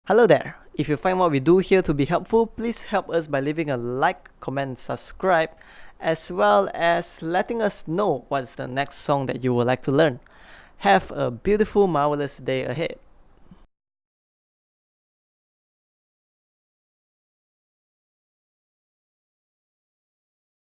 Hello there. If you find what we do here to be helpful, please help us by leaving a like, comment, subscribe, as well as letting us know what's the next song that you would like to learn. Have a beautiful, marvelous day ahead.